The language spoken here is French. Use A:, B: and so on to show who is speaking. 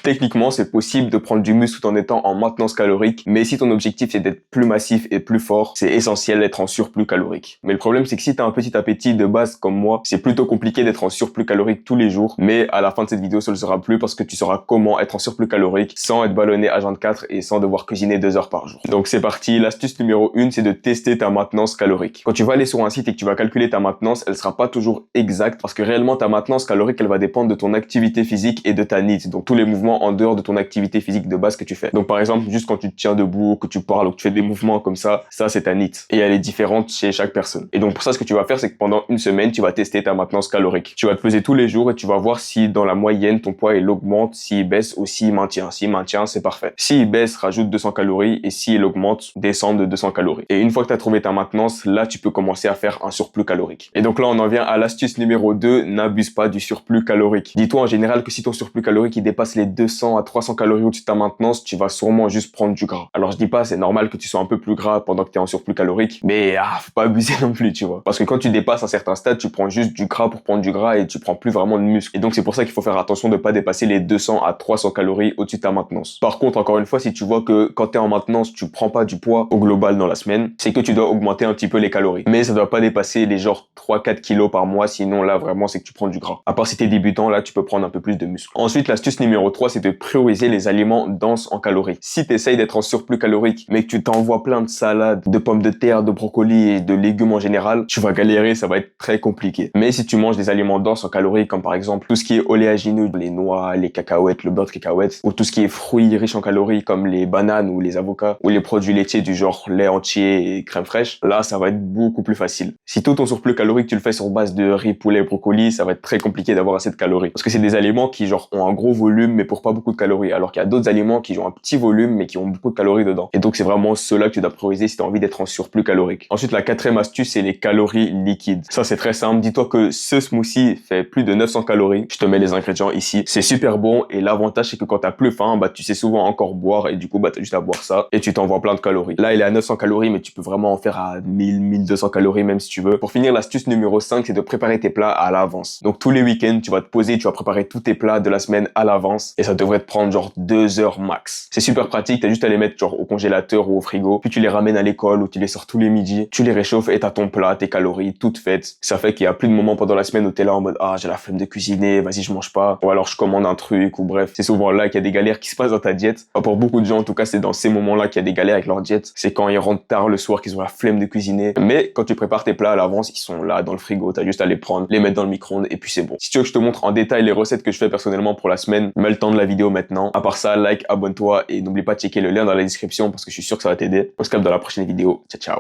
A: Techniquement, c'est possible de prendre du muscle tout en étant en maintenance calorique, mais si ton objectif c'est d'être plus massif et plus fort, c'est essentiel d'être en surplus calorique. Mais le problème, c'est que si tu as un petit appétit de base comme moi, c'est plutôt compliqué d'être en surplus calorique tous les jours, mais à la fin de cette vidéo, ça le sera plus parce que tu sauras comment être en surplus calorique sans être ballonné H24 et sans devoir cuisiner 2 heures par jour. Donc c'est parti, l'astuce numéro 1, c'est de tester ta maintenance calorique. Quand tu vas aller sur un site et que tu vas calculer ta maintenance, elle sera pas toujours exacte parce que réellement ta maintenance calorique, elle va dépendre de ton activité physique et de ta NEAT, donc tous les mouvements en dehors de ton activité physique de base que tu fais. Donc par exemple, juste quand tu te tiens debout, que tu parles ou que tu fais des mouvements comme ça c'est ta NEAT et elle est différente chez chaque personne. Et donc pour ça, ce que tu vas faire, c'est que pendant une semaine, tu vas tester ta maintenance calorique. Tu vas te peser tous les jours et tu vas voir si dans la moyenne ton poids il augmente, s'il baisse ou s'il maintient. S'il maintient, c'est parfait. S'il baisse, rajoute 200 calories et s'il augmente, descend de 200 calories. Et une fois que tu as trouvé ta maintenance, là tu peux commencer à faire un surplus calorique. Et donc là on en vient à l'astuce numéro 2, n'abuse pas du surplus calorique. Dis-toi en général que si ton surplus calorique il dépasse les 200 à 300 calories au-dessus de ta maintenance, tu vas sûrement juste prendre du gras. Alors je dis pas, c'est normal que tu sois un peu plus gras pendant que tu es en surplus calorique, mais faut pas abuser non plus, tu vois. Parce que quand tu dépasses un certain stade, tu prends juste du gras pour prendre du gras et tu prends plus vraiment de muscle. Et donc c'est pour ça qu'il faut faire attention de pas dépasser les 200 à 300 calories au-dessus de ta maintenance. Par contre, encore une fois, si tu vois que quand tu es en maintenance, tu prends pas du poids au global dans la semaine, c'est que tu dois augmenter un petit peu les calories. Mais ça doit pas dépasser les genre 3-4 kilos par mois, sinon là vraiment c'est que tu prends du gras. À part si t'es débutant, là tu peux prendre un peu plus de muscle. Ensuite, l'astuce numéro 3, c'est de prioriser les aliments denses en calories. Si tu essayes d'être en surplus calorique, mais que tu t'envoies plein de salades, de pommes de terre, de brocolis et de légumes en général, tu vas galérer, ça va être très compliqué. Mais si tu manges des aliments denses en calories, comme par exemple tout ce qui est oléagineux, les noix, les cacahuètes, le beurre de cacahuètes, ou tout ce qui est fruits riches en calories comme les bananes ou les avocats, ou les produits laitiers du genre lait entier et crème fraîche, là ça va être beaucoup plus facile. Si tout ton surplus calorique tu le fais sur base de riz, poulet, brocoli, ça va être très compliqué d'avoir assez de calories. Parce que c'est des aliments qui genre ont un gros volume mais pour pas beaucoup de calories, alors qu'il y a d'autres aliments qui ont un petit volume mais qui ont beaucoup de calories dedans. Et donc c'est vraiment ceux-là que tu dois prioriser si tu as envie d'être en surplus calorique. Ensuite, la quatrième astuce, c'est les calories liquides. Ça c'est très simple, dis-toi que ce smoothie fait plus de 900 calories. Je te mets les ingrédients ici. C'est super bon et l'avantage c'est que quand t'as plus faim, tu sais souvent encore boire et du coup t'as juste à boire ça et tu t'envoies plein de calories. Là il est à 900 calories mais tu peux vraiment en faire à 1200 calories même si tu veux. Pour finir, l'astuce numéro 5, c'est de préparer tes plats à l'avance. Donc tous les week-ends, tu vas te poser, tu vas préparer tous tes plats de la semaine à l'avance et ça devrait te prendre genre 2 heures max. C'est super pratique, t'as juste à les mettre genre au congélateur ou au frigo, puis tu les ramènes à l'école ou tu les sors tous les midis, tu les réchauffes et t'as ton plat, tes calories toutes faites. Ça fait qu'il y a plus de moments pendant la semaine où t'es là en mode j'ai la flemme de cuisiner, vas-y je mange pas, ou alors je commande un truc, ou bref. C'est souvent là qu'il y a des galères qui se passent dans ta diète. Pour beaucoup de gens en tout cas, c'est dans ces moments-là qu'il y a des galères avec leur diète. C'est quand ils rentrent tard le soir qu'ils ont la flemme de cuisiner. Mais quand tu prépares tes plats à l'avance, ils sont là dans le frigo, t'as juste à les prendre, les mettre dans le micro-ondes et puis c'est bon. Si tu veux que je te montre en détail les recettes que je fais personnellement pour la semaine, mets le temps de la vidéo maintenant. À part ça, like, abonne-toi et n'oublie pas de checker le lien dans la description parce que je suis sûr que ça va t'aider. On se capte dans la prochaine vidéo. Ciao ciao.